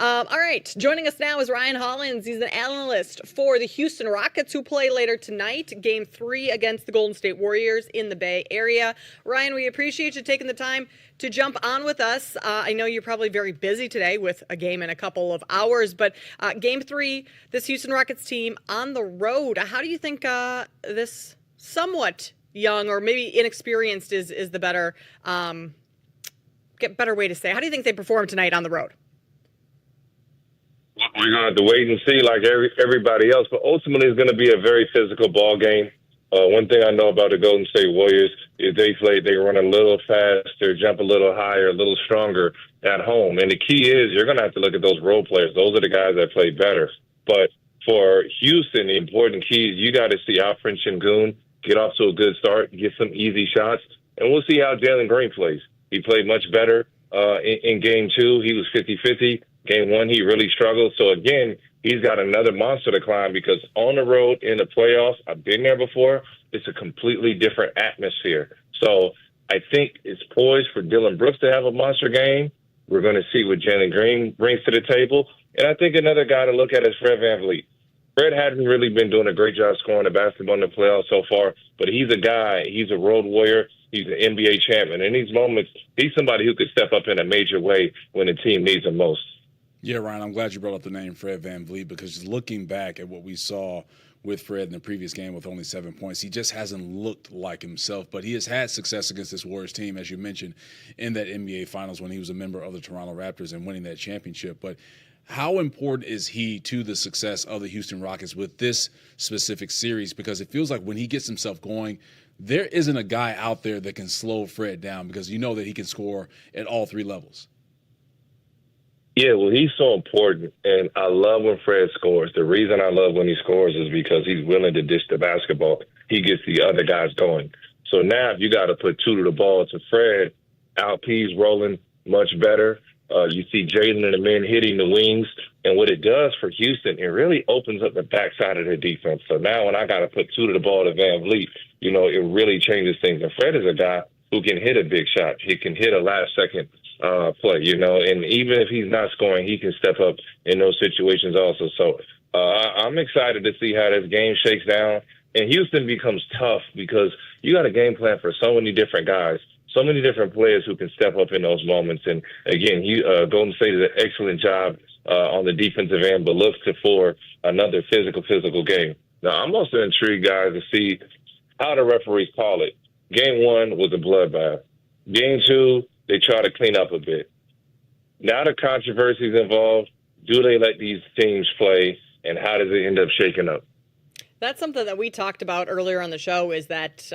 All right, joining us now is Ryan Hollins. He's an analyst for the Houston Rockets, who play later tonight, Game 3 against the Golden State Warriors in the Bay Area. Ryan, we appreciate you taking the time to jump on with us. I know you're probably very busy today with a game in a couple of hours, but Game 3, this Houston Rockets team on the road. How do you think this somewhat young or maybe inexperienced is the better way to say? How do you think they perform tonight on the road? We're going to have to wait and see like everybody else, but ultimately it's going to be a very physical ball game. One thing I know about the Golden State Warriors is they run a little faster, jump a little higher, a little stronger at home. And the key is you're going to have to look at those role players. Those are the guys that play better. But for Houston, the important key is you got to see Alfred Şengün get off to a good start, get some easy shots, and we'll see how Jalen Green plays. He played much better in Game 2. He was 50-50. Game 1, he really struggled. So, again, he's got another monster to climb because on the road in the playoffs, I've been there before, it's a completely different atmosphere. So I think it's poised for Dylan Brooks to have a monster game. We're going to see what Jalen Green brings to the table. And I think another guy to look at is Fred VanVleet. Fred hasn't really been doing a great job scoring the basketball in the playoffs so far, but he's a guy, he's a road warrior, he's an NBA champion. In these moments, he's somebody who could step up in a major way when the team needs him most. Yeah, Ryan, I'm glad you brought up the name Fred VanVleet because just looking back at what we saw with Fred in the previous game with only 7 points, he just hasn't looked like himself. But he has had success against this Warriors team, as you mentioned, in that NBA Finals when he was a member of the Toronto Raptors and winning that championship. But how important is he to the success of the Houston Rockets with this specific series? Because it feels like when he gets himself going, there isn't a guy out there that can slow Fred down because you know that he can score at all three levels. Yeah, well, he's so important, and I love when Fred scores. The reason I love when he scores is because he's willing to dish the basketball. He gets the other guys going. So now if you got to put two to the ball to Fred, P's rolling much better. You see Jalen and the men hitting the wings, and what it does for Houston, it really opens up the backside of their defense. So now when I got to put two to the ball to VanVleet, it really changes things. And Fred is a guy who can hit a big shot. He can hit a last-second play, and even if he's not scoring, he can step up in those situations also. So I'm excited to see how this game shakes down. And Houston becomes tough because you got a game plan for so many different guys, so many different players who can step up in those moments. And, again, Golden State did an excellent job on the defensive end, but looks for another physical game. Now, I'm also intrigued, guys, to see how the referees call it. Game 1 was a bloodbath. Game 2, they try to clean up a bit. Now the controversies involved, do they let these teams play, and how does it end up shaking up? That's something that we talked about earlier on the show is that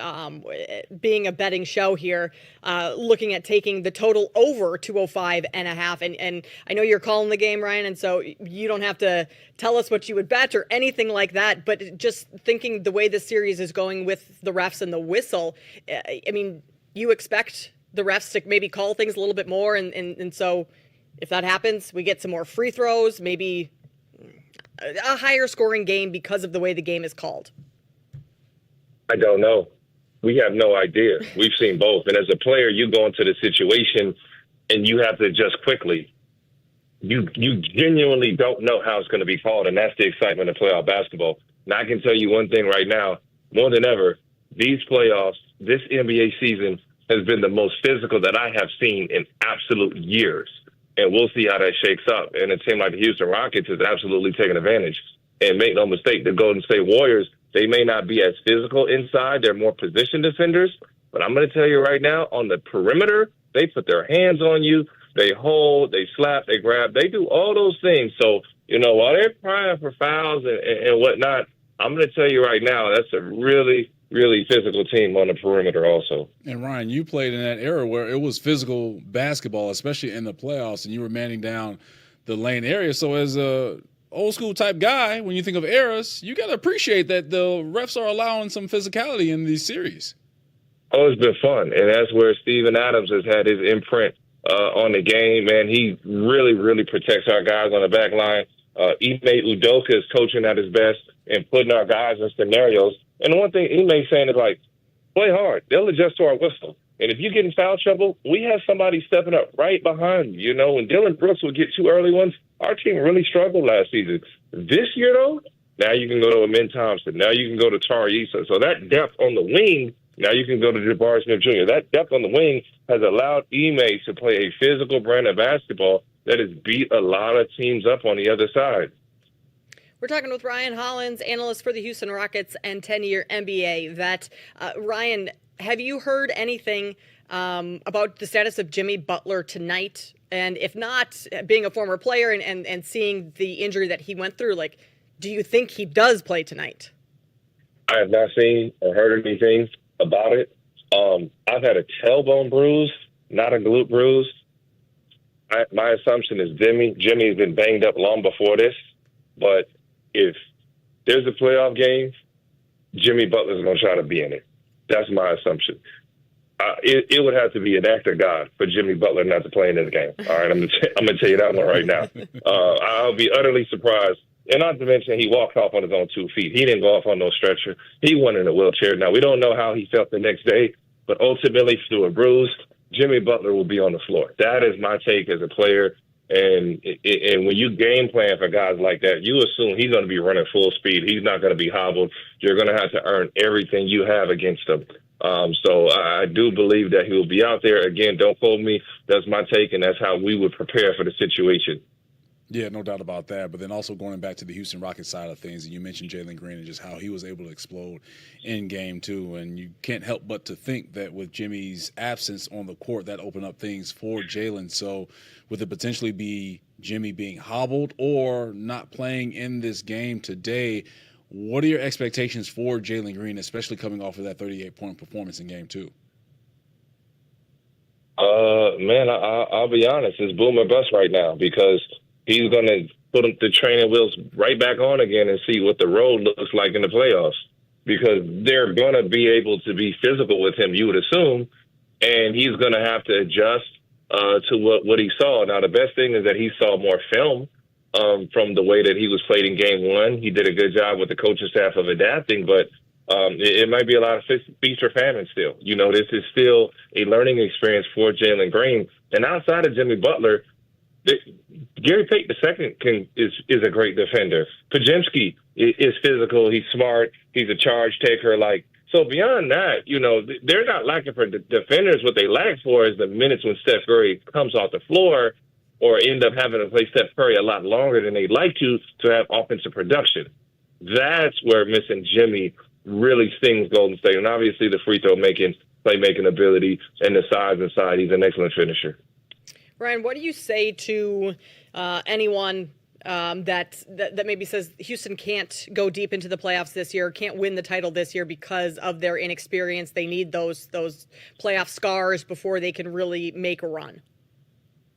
being a betting show here, looking at taking the total over 205.5. And I know you're calling the game, Ryan, and so you don't have to tell us what you would bet or anything like that. But just thinking the way this series is going with the refs and the whistle, I mean, you expect the refs to maybe call things a little bit more. And so if that happens, we get some more free throws, maybe a higher scoring game because of the way the game is called. I don't know. We have no idea. We've seen both. And as a player, you go into the situation and you have to adjust quickly. You genuinely don't know how it's going to be called, and that's the excitement of playoff basketball. Now, I can tell you one thing right now, more than ever, these playoffs, this NBA season has been the most physical that I have seen in absolute years. And we'll see how that shakes up. And a team like the Houston Rockets is absolutely taking advantage. And make no mistake, the Golden State Warriors, they may not be as physical inside. They're more position defenders. But I'm going to tell you right now, on the perimeter, they put their hands on you. They hold, they slap, they grab. They do all those things. So, while they're crying for fouls and whatnot, I'm going to tell you right now, that's a really physical team on the perimeter also. And, Ryan, you played in that era where it was physical basketball, especially in the playoffs, and you were manning down the lane area. So as a old-school type guy, when you think of eras, you got to appreciate that the refs are allowing some physicality in these series. Oh, it's been fun, and that's where Steven Adams has had his imprint on the game. Man, he really protects our guys on the back line. Ime Udoka is coaching at his best and putting our guys in scenarios. And the one thing Ime's saying is, play hard. They'll adjust to our whistle. And if you get in foul trouble, we have somebody stepping up right behind you. When Dylan Brooks would get two early ones, Our team really struggled last season. This year, though, now you can go to Amin Thompson. Now you can go to Tari Issa. So that depth on the wing, now you can go to Jabari Smith Jr. That depth on the wing has allowed Ime to play a physical brand of basketball that has beat a lot of teams up on the other side. We're talking with Ryan Hollins, analyst for the Houston Rockets and 10-year NBA vet. Ryan, have you heard anything about the status of Jimmy Butler tonight? And if not, being a former player and seeing the injury that he went through, like, do you think he does play tonight? I have not seen or heard anything about it. I've had a tailbone bruise, not a glute bruise. My assumption is Jimmy has been banged up long before this, but if there's a playoff game, Jimmy Butler's going to try to be in it. That's my assumption. It would have to be an act of God for Jimmy Butler not to play in this game. All right, I'm going to tell you that one right now. I'll be utterly surprised. And not to mention, he walked off on his own 2 feet. He didn't go off on no stretcher. He went in a wheelchair. Now, we don't know how he felt the next day, but ultimately, through a bruise, Jimmy Butler will be on the floor. That is my take as a player. And when you game plan for guys like that, you assume he's going to be running full speed. He's not going to be hobbled. You're going to have to earn everything you have against him. So I do believe that he will be out there. Again, don't quote me. That's my take, and that's how we would prepare for the situation. Yeah, no doubt about that. But then also going back to the Houston Rockets side of things, and you mentioned Jalen Green and just how he was able to explode in game 2. And you can't help but to think that with Jimmy's absence on the court, that opened up things for Jalen. So would it potentially be Jimmy being hobbled or not playing in this game today? What are your expectations for Jalen Green, especially coming off of that 38-point performance in game 2? Man, I'll be honest. It's boom or bust right now because he's going to put the training wheels right back on again and see what the road looks like in the playoffs because they're going to be able to be physical with him, you would assume, and he's going to have to adjust to what he saw. Now, the best thing is that he saw more film from the way that he was played in game 1. He did a good job with the coaching staff of adapting, but it might be a lot of feast or famine still. You know, this is still a learning experience for Jalen Green. And outside of Jimmy Butler, Gary Payton II is a great defender. Podziemski is physical. He's smart. He's a charge taker. So beyond that, you know, they're not lacking for defenders. What they lack for is the minutes when Steph Curry comes off the floor or end up having to play Steph Curry a lot longer than they'd like to have offensive production. That's where missing Jimmy really stings Golden State. And obviously the free throw playmaking ability and the size inside. He's an excellent finisher. Ryan, what do you say to anyone that maybe says Houston can't go deep into the playoffs this year, can't win the title this year because of their inexperience? They need those playoff scars before they can really make a run.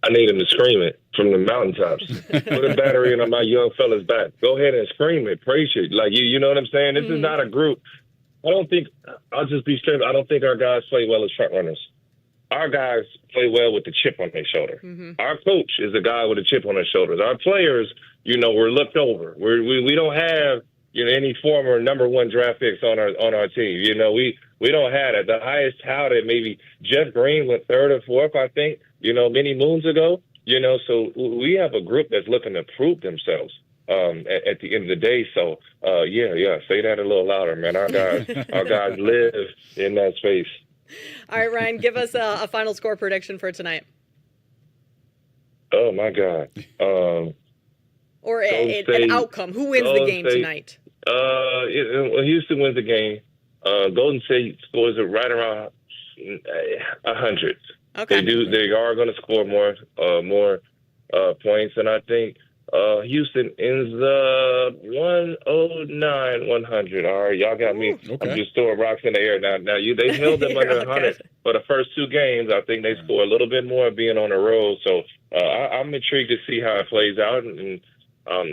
I need him to scream it from the mountaintops. Put a battery in on my young fella's back. Go ahead and scream it. Praise it. You know what I'm saying? This is not a group. I'll just be straight. I don't think our guys play well as front runners. Our guys play well with the chip on their shoulder. Mm-hmm. Our coach is a guy with a chip on his shoulders. Our players, we're looked over. We don't have, any former number 1 draft picks on our team. We don't have it. The highest touted, maybe Jeff Green went 3rd or 4th, I think, many moons ago. So we have a group that's looking to prove themselves at the end of the day. So, say that a little louder, man. Our guys live in that space. All right, Ryan, give us a final score prediction for tonight. Oh, my God. Or an outcome. Who wins the game tonight? Houston wins the game. Golden State scores it right around 100. Okay. They are going to score more points, and I think Houston ends up 109-100. All right, y'all got me. Okay. I'm just throwing rocks in the air now. They held them under 100 for the first 2 games. I think they score a little bit more being on the road. So I'm intrigued to see how it plays out and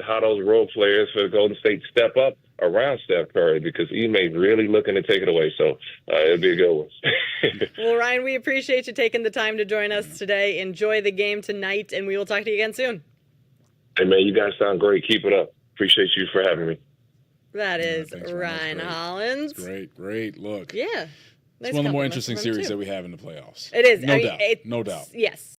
how those role players for Golden State step up around Steph Curry because Ime's really looking to take it away. So it'll be a good one. Well, Ryan, we appreciate you taking the time to join us today. Enjoy the game tonight, and we will talk to you again soon. Hey, man, you guys sound great. Keep it up. Appreciate you for having me. That is Ryan Hollins. Great. Look. Yeah. It's one of the more interesting series that we have in the playoffs. It is. No doubt. Yes.